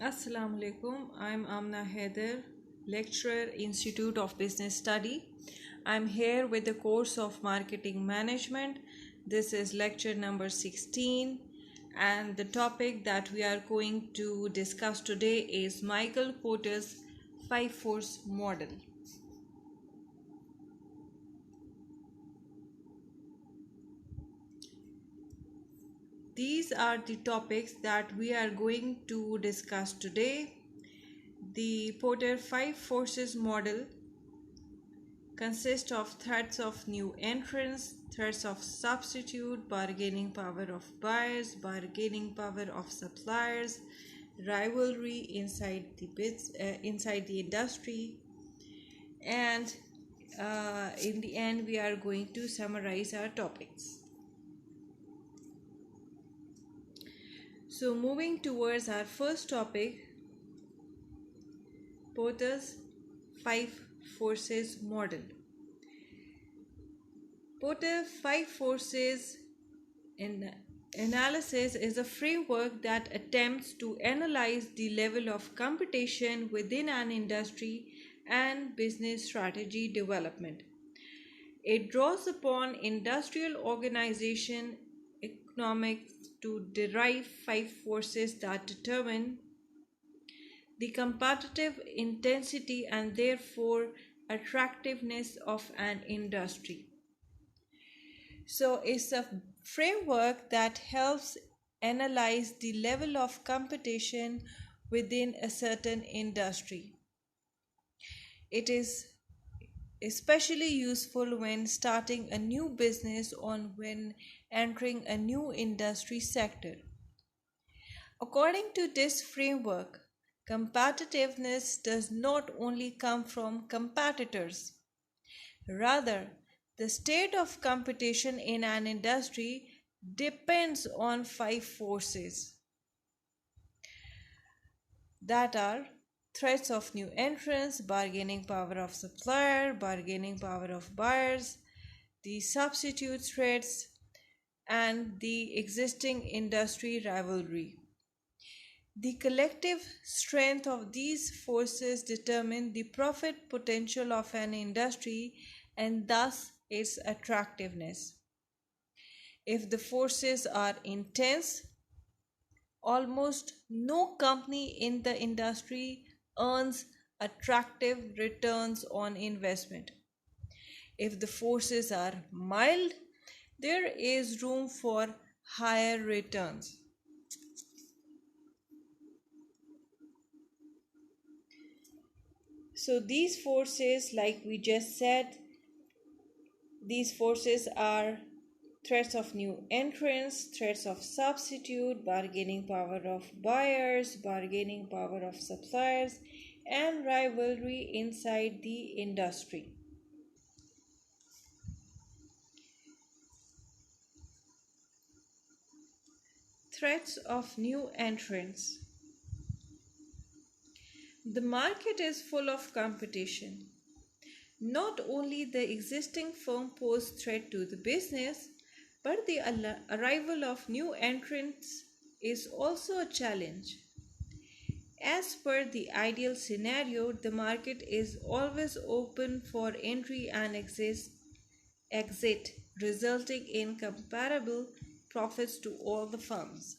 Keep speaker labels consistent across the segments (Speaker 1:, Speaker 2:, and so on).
Speaker 1: Assalamu alaikum. I'm Amina Haider, lecturer, Institute of Business Study. I'm here with the course of Marketing Management. This is lecture number 16, and the topic that we are going to discuss today is Michael Porter's 5-force model. These are the topics that we are going to discuss today. The Porter 5 forces model consists of threats of new entrants, threats of substitute, bargaining power of buyers, bargaining power of suppliers, rivalry inside the industry, and in the end we are going to summarize our topics. So moving towards our first topic, Porter's 5 forces model. Porter 5 forces analysis is a framework that attempts to analyze the level of competition within an industry and business strategy development. It draws upon industrial organization economics to derive 5 forces that determine the competitive intensity and therefore attractiveness of an industry. So it's a framework that helps analyze the level of competition within a certain industry. It is especially useful when starting a new business or when entering a new industry sector. According to this framework, competitiveness does not only come from competitors. Rather, the state of competition in an industry depends on 5 forces that are threats of new entrants, bargaining power of supplier, bargaining power of buyers, the substitute threats, and the existing industry rivalry. The collective strength of these forces determine the profit potential of an industry and thus its attractiveness. If the forces are intense, almost no company in the industry earns attractive returns on investment. If the forces are mild, there is room for higher returns. So these forces, like we just said, these forces are threats of new entrants, threats of substitute, bargaining power of buyers, bargaining power of suppliers, and rivalry inside the industry. Threats of new entrants. The market is full of competition. Not only the existing firm pose threat to the business, but the arrival of new entrants is also a challenge. As per the ideal scenario, the market is always open for entry and exit, resulting in comparable profits to all the firms.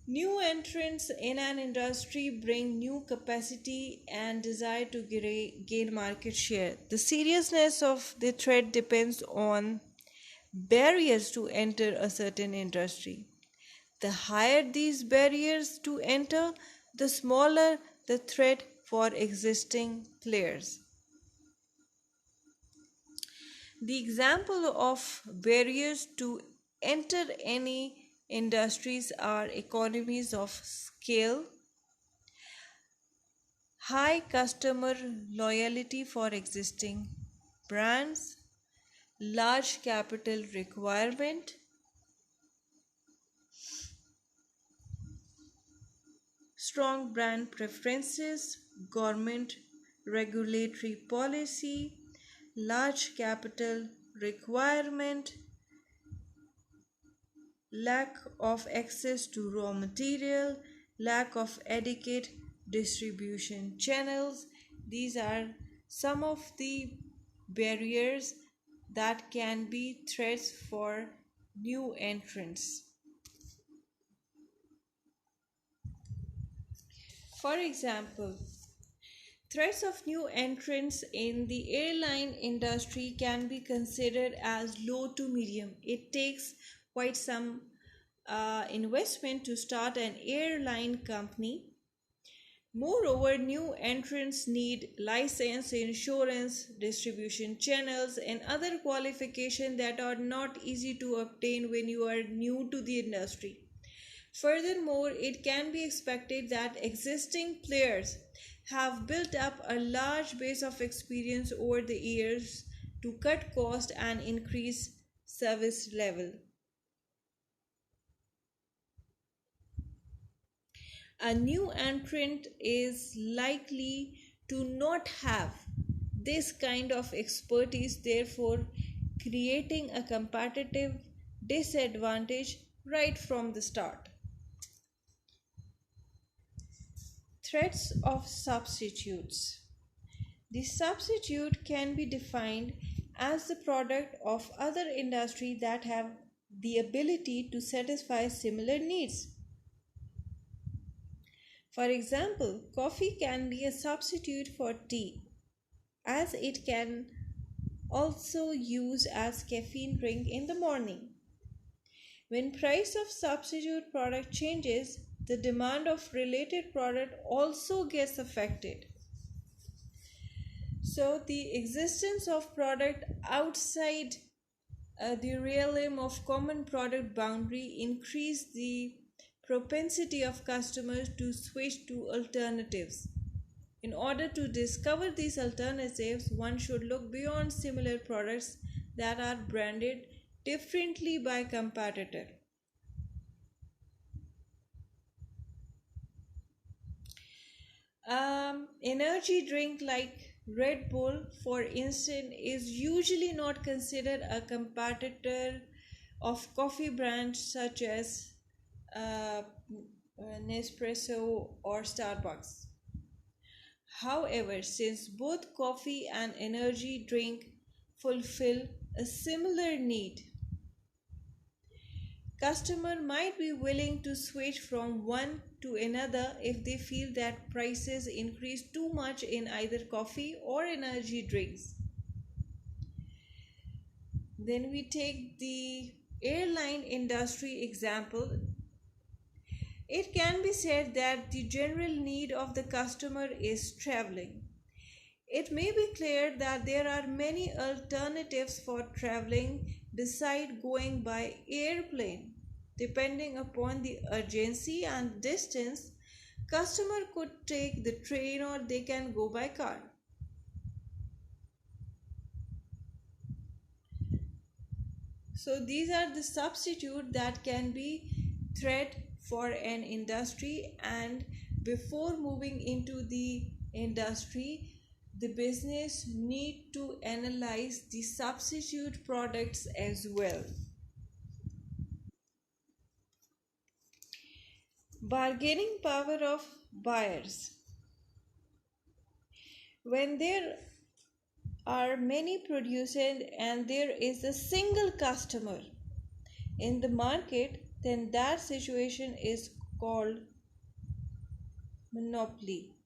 Speaker 1: New entrants in an industry bring new capacity and desire to gain market share. The seriousness of the threat depends on barriers to enter a certain industry. The higher these barriers to enter, the smaller the threat for existing players. The example of barriers to enter any industries are economies of scale, high customer loyalty for existing brands, large capital requirement, strong brand preferences, government regulatory policy, large capital requirement, lack of access to raw material, lack of adequate distribution channels. These are some of the barriers that can be threats for new entrants. For example, threats of new entrants in the airline industry can be considered as low to medium. It takes quite some investment to start an airline company. Moreover, new entrants need license, insurance, distribution channels, and other qualifications that are not easy to obtain when you are new to the industry. Furthermore, it can be expected that existing players have built up a large base of experience over the years to cut cost and increase service level. A new entrant is likely to not have this kind of expertise, therefore, creating a competitive disadvantage right from the start. Threats of substitutes. The substitute can be defined as the product of other industry that have the ability to satisfy similar needs. For example, coffee can be a substitute for tea, as it can also use as caffeine drink in the morning. When price of substitute product changes, the demand of related product also gets affected. So the existence of product outside the realm of common product boundary increase the propensity of customers to switch to alternatives. In order to discover these alternatives, one should look beyond similar products that are branded differently by competitor. Energy drink like Red Bull, for instance, is usually not considered a competitor of coffee brands such as uh, Nespresso or Starbucks. However, since both coffee and energy drink fulfill a similar need, customer might be willing to switch from one to another if they feel that prices increase too much in either coffee or energy drinks. Then we take the airline industry example. It can be said that the general need of the customer is traveling. It may be clear that there are many alternatives for traveling beside going by airplane. Depending upon the urgency and distance, customer could take the train or they can go by car. So these are the substitute that can be threat for an industry, and before moving into the industry, the business need to analyze the substitute products as well. Bargaining power of buyers. When there are many producers and there is a single customer in the market, then that situation is called monopoly.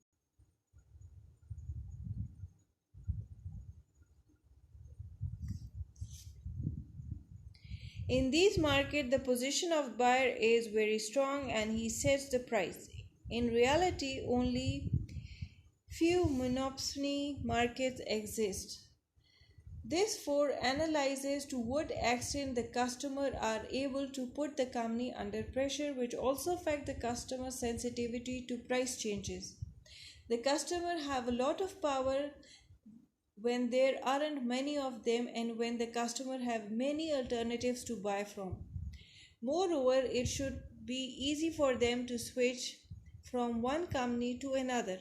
Speaker 1: In these markets, the position of buyer is very strong and he sets the price. In reality, only few monopoly markets exist. This for analyzes to what extent the customer are able to put the company under pressure, which also affect the customer sensitivity to price changes. The customer have a lot of power when there aren't many of them and when the customer have many alternatives to buy from. Moreover, it should be easy for them to switch from one company to another.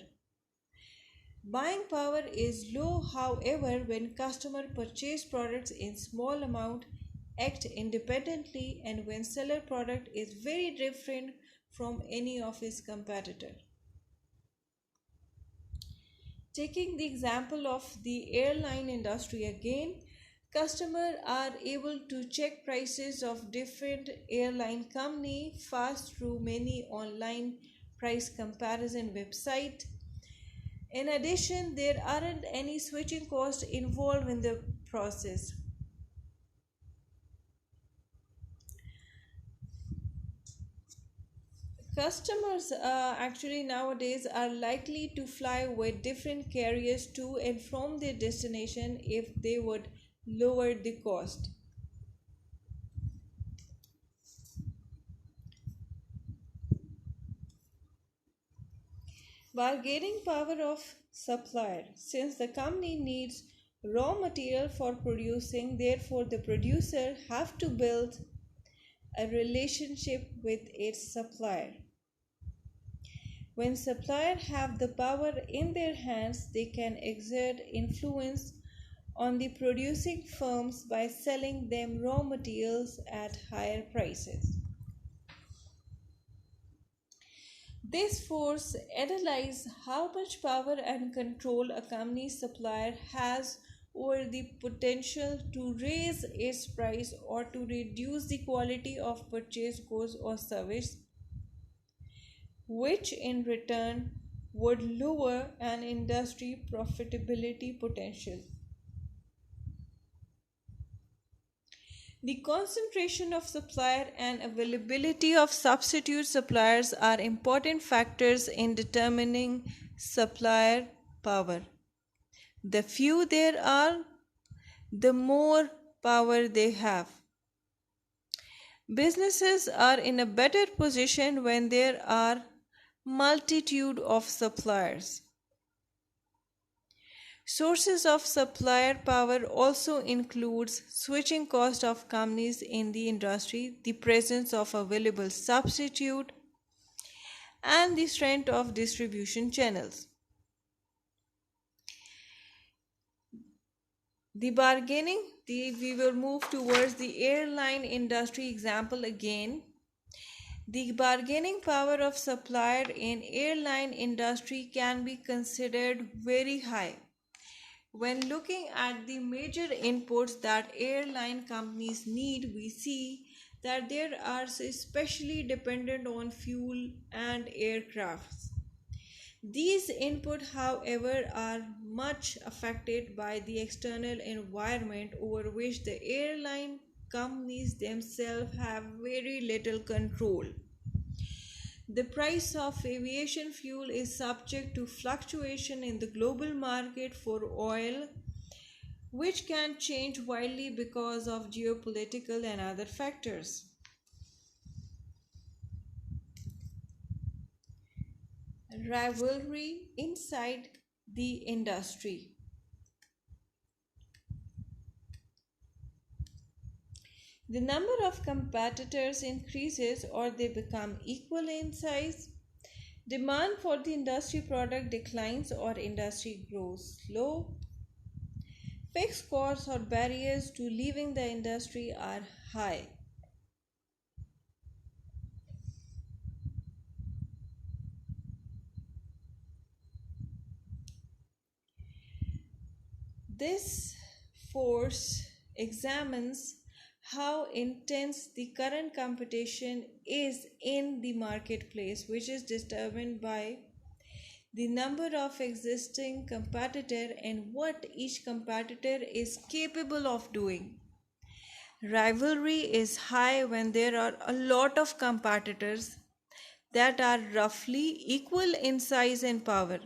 Speaker 1: Buying power is low, however, when customers purchase products in small amount, act independently, and when seller product is very different from any of his competitor. Taking the example of the airline industry again, customers are able to check prices of different airline company fast through many online price comparison website. In addition, there aren't any switching costs involved in the process. Customers actually nowadays are likely to fly with different carriers to and from their destination if they would lower the cost. Bargaining power of supplier. Since the company needs raw material for producing, therefore the producer have to build a relationship with its supplier. When suppliers have the power in their hands, they can exert influence on the producing firms by selling them raw materials at higher prices. This force analyzes how much power and control a company's supplier has over the potential to raise its price or to reduce the quality of purchased goods or service, which in return would lower an industry profitability potential. The concentration of supplier and availability of substitute suppliers are important factors in determining supplier power. The few there are, the more power they have. Businesses are in a better position when there are multitude of suppliers. Sources of supplier power also includes switching cost of companies in the industry, the presence of available substitute, and the strength of distribution channels. We will move towards the airline industry example again. The bargaining power of supplier in airline industry can be considered very high. When looking at the major inputs that airline companies need, we see that they are especially dependent on fuel and aircrafts. These inputs, however, are much affected by the external environment over which the airline companies themselves have very little control. The price of aviation fuel is subject to fluctuation in the global market for oil, which can change wildly because of geopolitical and other factors. Rivalry inside the industry. The number of competitors increases or they become equal in size. Demand for the industry product declines or industry grows slow. Fixed costs or barriers to leaving the industry are high. This force examines how intense the current competition is in the marketplace, which is determined by the number of existing competitor and what each competitor is capable of doing. Rivalry is high when there are a lot of competitors that are roughly equal in size and power.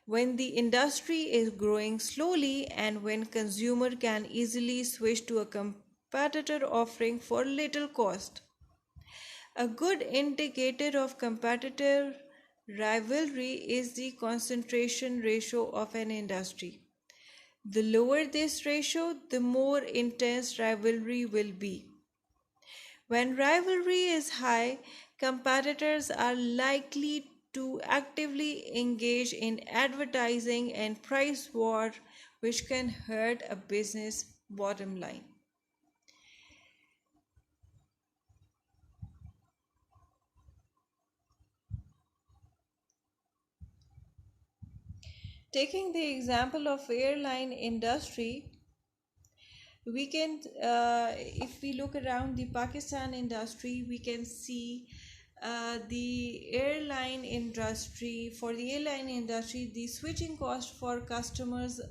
Speaker 1: When the industry is growing slowly and when consumer can easily switch to a competitor offering for little cost. A good indicator of competitor rivalry is the concentration ratio of an industry. The lower this ratio, the more intense rivalry will be. When rivalry is high, competitors are likely to actively engage in advertising and price war, which can hurt a business bottom line. Taking the example of airline industry, we can if we look around the Pakistan industry, we can see the airline industry. For the airline industry, the switching cost for customers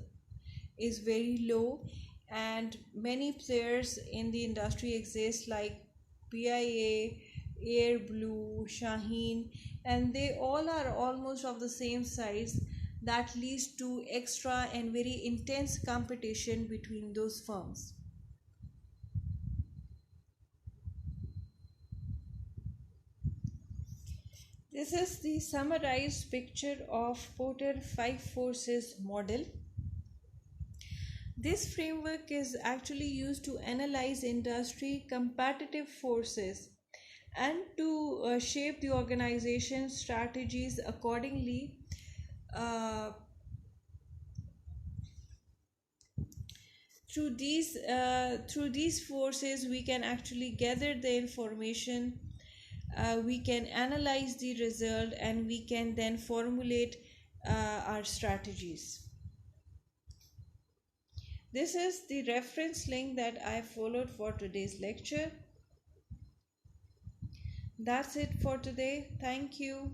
Speaker 1: is very low, and many players in the industry exist like PIA, Air Blue, Shaheen, and they all are almost of the same size. That leads to extra and very intense competition between those firms. This is the summarized picture of Porter Five Forces model. This framework is actually used to analyze industry competitive forces and to shape the organization's strategies accordingly. Uh, through these forces, we can actually gather the information, we can analyze the result, and we can then formulate our strategies. This is the reference link that I followed for today's lecture. That's it for today. Thank you.